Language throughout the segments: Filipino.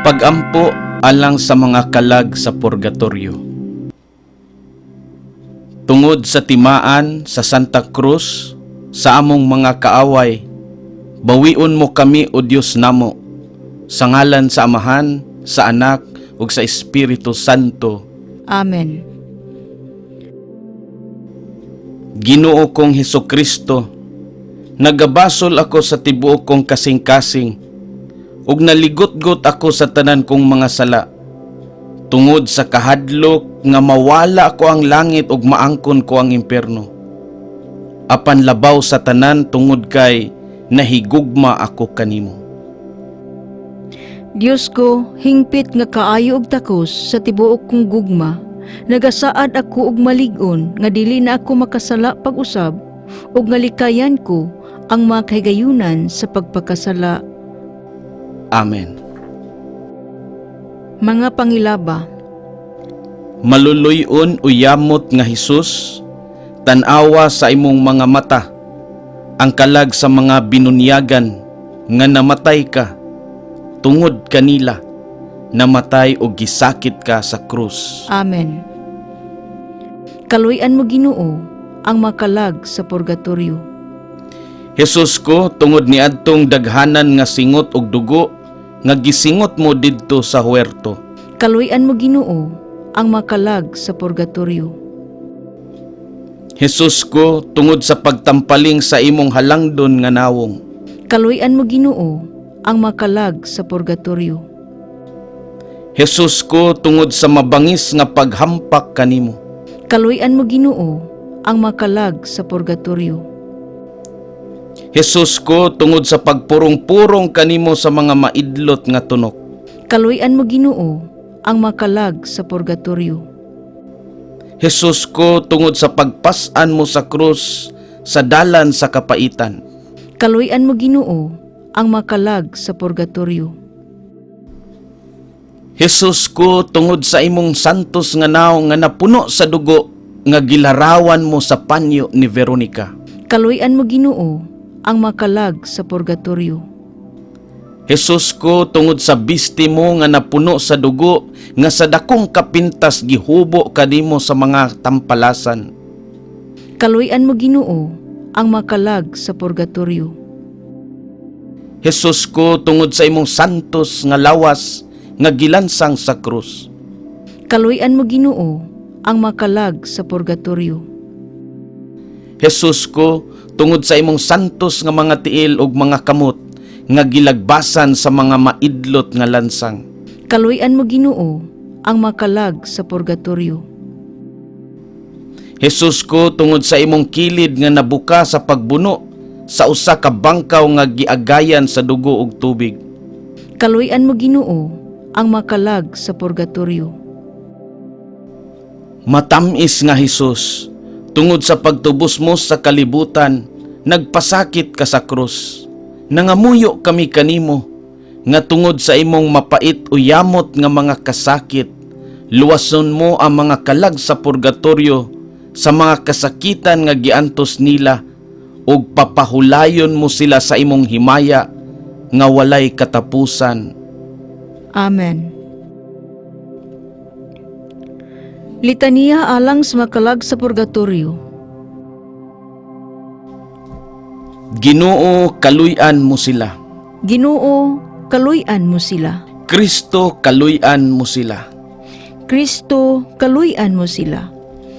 Pagampo alang sa mga kalag sa purgatoryo. Tungod sa timaan sa Santa Cruz, sa among mga kaaway, bawion mo kami o Diyos namo, sa ngalan sa Amahan, sa Anak, ug sa Espiritu Santo. Amen. Ginoo kong Hesukristo, nagabasol ako sa tibuok kong kasing-kasing, ug naligot-got ako sa tanan kong mga sala. Tungod sa kahadlok nga mawala ko ang langit ug maangkon ko ang impyerno. Apan labaw sa tanan tungod kay nahigugma ako kanimo. Diyos ko, hingpit nga kaayo og takos sa tibuok kong gugma. Nagasaad ako og malig-on nga dili na ako makasala pag-usab ug nga likayan ko ang mga kahigayunan sa pagpakasala. Amen. Mga pangilaba, Maluluyon uyamot nga Hesus, tanawa sa imong mga mata, ang kalag sa mga binunyagan nga namatay ka, tungod kanila, namatay o gisakit ka sa krus. Amen. Kaluyan mo Ginoo ang makalag sa purgatoryo. Hesus ko, tungod ni adtong daghanan nga singot og dugo, nga gisingot mo didto sa huwerto. Kaluyan mo Ginoo ang makalag sa purgatoryo. Hesus ko, tungod sa pagtampaling sa imong halangdon nga nawong. Kaluyan mo Ginoo ang makalag sa purgatoryo. Hesus ko, tungod sa mabangis nga paghampak kanimo. Kaluyan mo Ginoo ang makalag sa purgatoryo. Hesus ko, tungod sa pagpurong-purong kanimo sa mga maidlot nga tunok. Kaluyan mo Ginoo ang makalag sa purgatoryo. Hesus ko, tungod sa pagpasan mo sa krus sa dalan sa kapaitan. Kaluyan mo Ginoo ang makalag sa purgatoryo. Hesus ko, tungod sa imong santos nga naong nga napuno sa dugo nga gilarawan mo sa panyo ni Veronica. Kaluyan mo Ginoo ang makalag sa purgatoryo. Hesus ko, tungod sa bisti mo nga napuno sa dugo nga sa dakong kapintas gihubo kanimo sa mga tampalasan. Kaluyan mo Ginoo ang makalag sa purgatoryo. Hesus ko, tungod sa imong santos nga lawas nga gilansang sa krus. Kaluyan mo Ginoo ang makalag sa purgatoryo. Hesus ko, tungod sa imong santos nga mga tiil ug mga kamot nga gilagbasan sa mga maidlot nga lansang. Kaluyan mo Ginoo ang makalag sa purgatoryo. Hesus ko, tungod sa imong kilid nga nabuka sa pagbuno sa usa ka bangkaw nga giagayan sa dugo ug tubig. Kaluyan mo Ginoo ang makalag sa purgatoryo. Matamis nga Hesus, tungod sa pagtubos mo sa kalibutan, nagpasakit ka sa krus. Nangamuyo kami kanimo, nga tungod sa imong mapait uyamot nga mga kasakit, luwason mo ang mga kalag sa purgatoryo sa mga kasakitan nga giantos nila, ug papahulayon mo sila sa imong himaya nga walay katapusan. Amen. Litania alang sa makalag sa purgatoryo. Ginoo, kaluy-an mo sila. Ginoo, kaluyan mo sila. Kristo, kaluy-an mo sila. Kristo, kaluyan mo sila.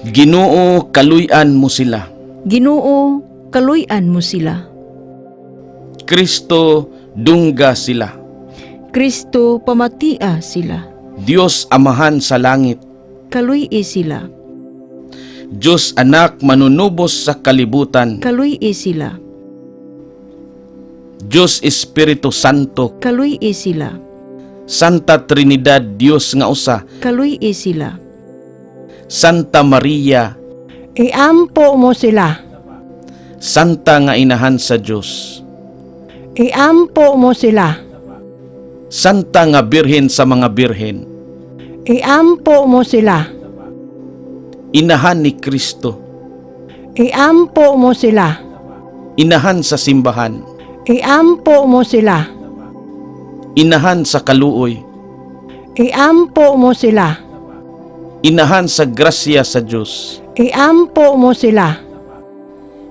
Ginoo, kaluy-an mo sila. Ginoo, kaluyan mo sila. Kristo, dungga sila. Kristo, pamatia sila. Diyos Amahan sa langit. Kaluy sila. Diyos Anak manunubos sa kalibutan. Kaluy sila. Diyos Espiritu Santo. Kaluy sila. Santa Trinidad, Diyos nga usa. Kaluy sila. Santa Maria. Iampo mo sila. Santa nga inahan sa Diyos. Iampo mo sila. Santa nga Birhen sa mga birhen. Iampo mo sila. Inahan ni Kristo. Iampo mo sila. Inahan sa simbahan. Iampo mo sila. Inahan sa kaluoy. Iampo mo sila. Inahan sa grasya sa Dios. Iampo mo sila.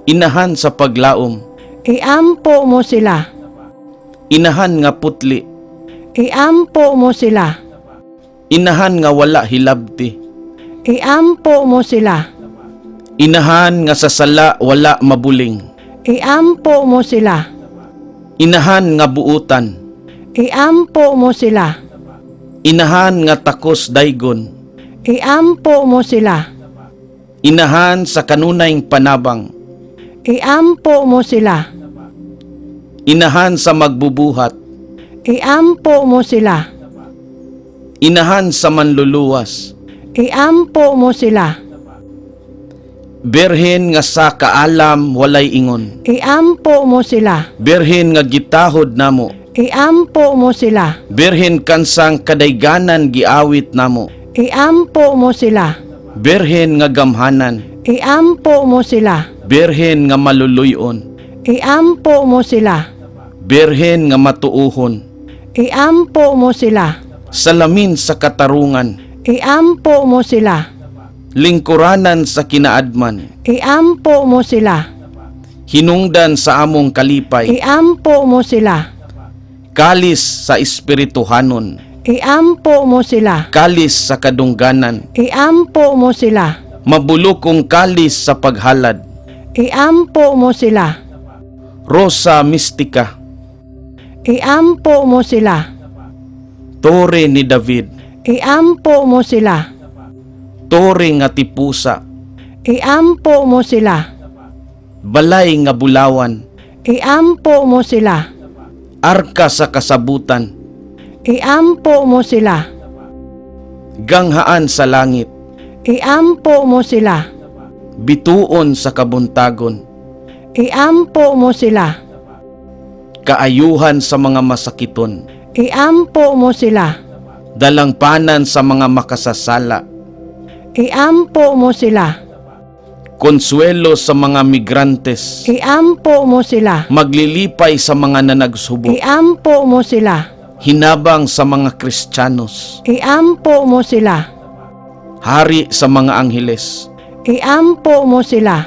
Inahan sa paglaom. Iampo mo sila. Inahan nga putli. Iampo mo sila. Inahan nga wala hilabti. Iampo mo sila. Inahan nga sa sala wala mabuling. Iampo mo sila. Inahan nga buutan. Iampo mo sila. Inahan nga takos daygon. Iampo mo sila. Inahan sa kanunayng panabang. Iampo mo sila. Inahan sa magbubuhat. Iampo mo sila. Inahan sa manluluwas. Iampo mo sila. Berhen nga sa kaalam walay ingon. Iampo mo sila. Berhen nga gitahod namo. Iampo mo sila. Berhen kansang kadayganan giawit namo. Iampo mo sila. Berhen nga gamhanan. Iampo mo sila. Berhen nga maluluyon. Iampo mo sila. Berhen nga matuuhon. Iampo mo sila. Salamin sa katarungan. Iampo mo sila. Lingkuranan sa kinaadman. Iampo mo sila. Hinungdan sa among kalipay. Iampo mo sila. Kalis sa espirituhanon. Iampo mo sila. Kalis sa kadungganan. Iampo mo sila. Mabulokong kalis sa paghalad. Iampo mo sila. Rosa mistika. Iampo mo sila. Tore ni David. Iampo mo sila. Tore nga tipusa. Iampo mo sila. Balay nga bulawan. Iampo mo sila. Arka sa kasabutan. Iampo mo sila. Ganghaan sa langit. Iampo mo sila. Bituon sa kabuntagon. Iampo mo sila. Kaayuhan sa mga masakiton. Iampo mo sila. Dalangpanan sa mga makasasala. Iampo mo sila. Konsuelo sa mga migrantes. Iampo mo sila. Maglilipay sa mga nanagsubo. Iampo mo sila. Hinabang sa mga Kristiyanos. Iampo mo sila. Hari sa mga angheles. Iampo mo sila.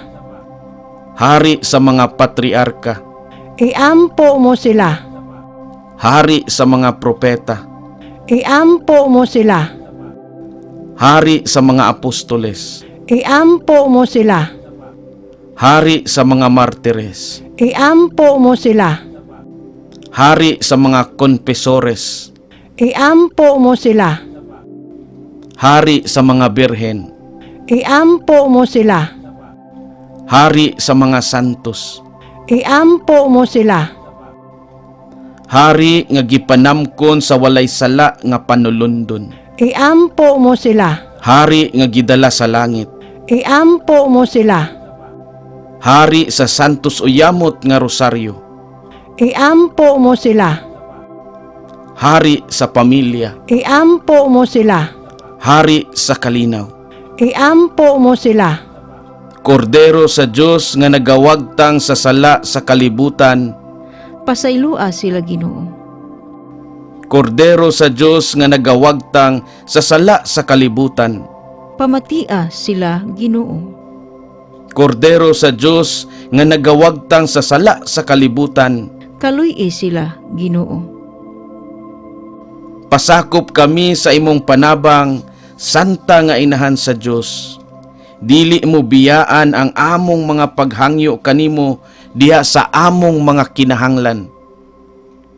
Hari sa mga patriarka. Iampo mo sila. Hari sa mga propeta. Iampo mo sila. Hari sa mga apostoles. Iampo mo sila. Hari sa mga martires. Iampo mo sila. Hari sa mga konpesores. Iampo mo sila. Hari sa mga birhen. Iampo mo sila. Hari sa mga santos. Iampo mo sila. Hari nga gipanamkon sa walay sala nga panulundon. Iampo mo sila. Hari nga gidala sa langit. Iampo mo sila. Hari sa santos uyamot nga rosaryo. Iampo mo sila. Hari sa pamilya. Iampo mo sila. Hari sa kalinaw. Iampo mo sila. Kordero sa Diyos nga nagawagtang sa sala sa kalibutan. Pasaylua sila Ginoo. Kordero sa Diyos nga nagawagtang sa sala sa kalibutan. Pamatia sila Ginoo. Kordero sa Diyos nga nagawagtang sa sala sa kalibutan. Kaluy sila Ginoo. Pasakop kami sa imong panabang, santa nga inahan sa Diyos. Dili mo biyaan ang among mga paghangyo kanimo diha sa among mga kinahanglan.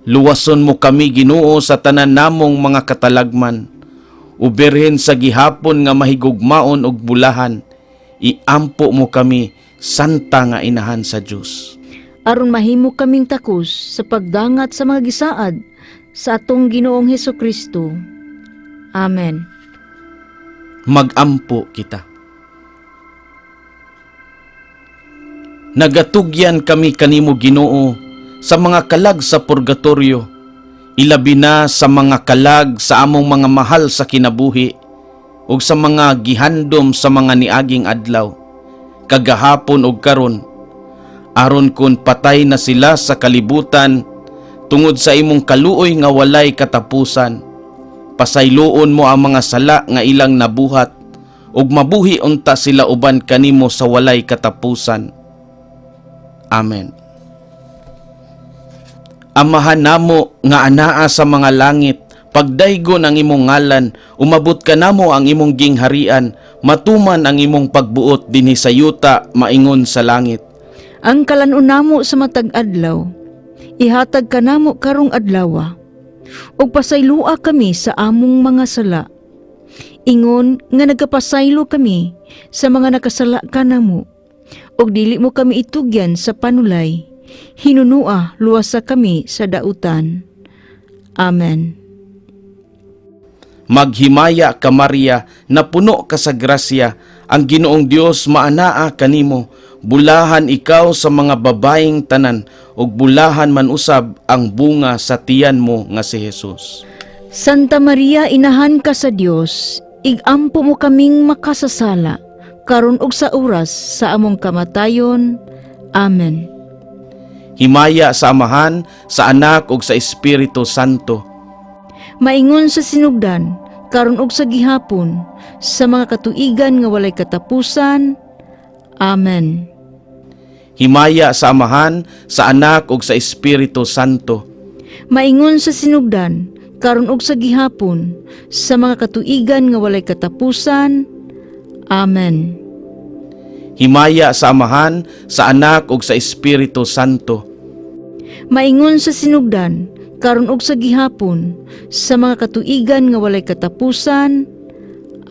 Luwason mo kami Ginoo sa tanan namong mga katalagman. Uberhen sa gihapon nga mahigugmaon og bulahan. Iampo mo kami, santa nga inahan sa Diyos. Aron mahimo kaming takos sa pagdangat sa mga gisaad sa atong Ginoong Hesukristo. Amen. Magampo kita. Nagatugyan kami kanimo Ginoo sa mga kalag sa purgatorio, ilabi na sa mga kalag sa among mga mahal sa kinabuhi ug sa mga gihandom sa mga niaging adlaw, kagahapon ug karon, aron kun patay na sila sa kalibutan tungod sa imong kaluoy nga walay katapusan. Pasayloon mo ang mga sala nga ilang nabuhat, ug mabuhi unta sila uban kanimo sa walay katapusan. Amen. Amahan namo nga anaa sa mga langit, pagdaygon ang imong ngalan, umabot ka namo ang imong gingharian, matuman ang imong pagbuot dinhi sa yuta, maingon sa langit. Ang kalan-on namo sa matag adlaw, ihatag ka namo karong adlawa. Og pasaylua kami sa among mga sala. Ingon nga nagapasaylo kami sa mga nakasala kanamo. Og dili mo kami itugyan sa panulay. Hinunua luwasa kami sa dautan. Amen. Maghimaya ka Maria, na puno ka sa grasya, ang Ginoong Dios maanaa kanimo. Bulahan ikaw sa mga babaeng tanan, ug bulahan man usab ang bunga sa tiyan mo nga si Jesus. Santa Maria, inahan ka sa Dios, igampo mo kaming makasasala, karon ug sa oras sa among kamatayon. Amen. Himaya sa Amahan, sa Anak ug sa Espiritu Santo. Maingon sa sinugdan, karon ug sa gihapon, sa mga katuigan nga walay katapusan. Amen. Himaya sa Amahan, sa Anak ug sa Espiritu Santo. Maingon sa sinugdan, karon ug sa gihapon, sa mga katuigan nga walay katapusan. Amen. Himaya sa Amahan, sa Anak ug sa Espiritu Santo. Maingon sa sinugdan, karon ug sa gihapon, sa mga katuigan nga walay katapusan.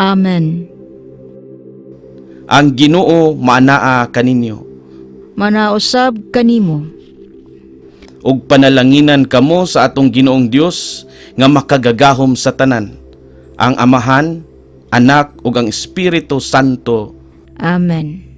Amen. Ang Ginoo maanaa kaninyo. Manaosab kanimo. Ug panalanginan kamo sa atong Ginoong Dios nga makagagahom sa tanan, ang Amahan, Anak ug ang Espiritu Santo. Amen.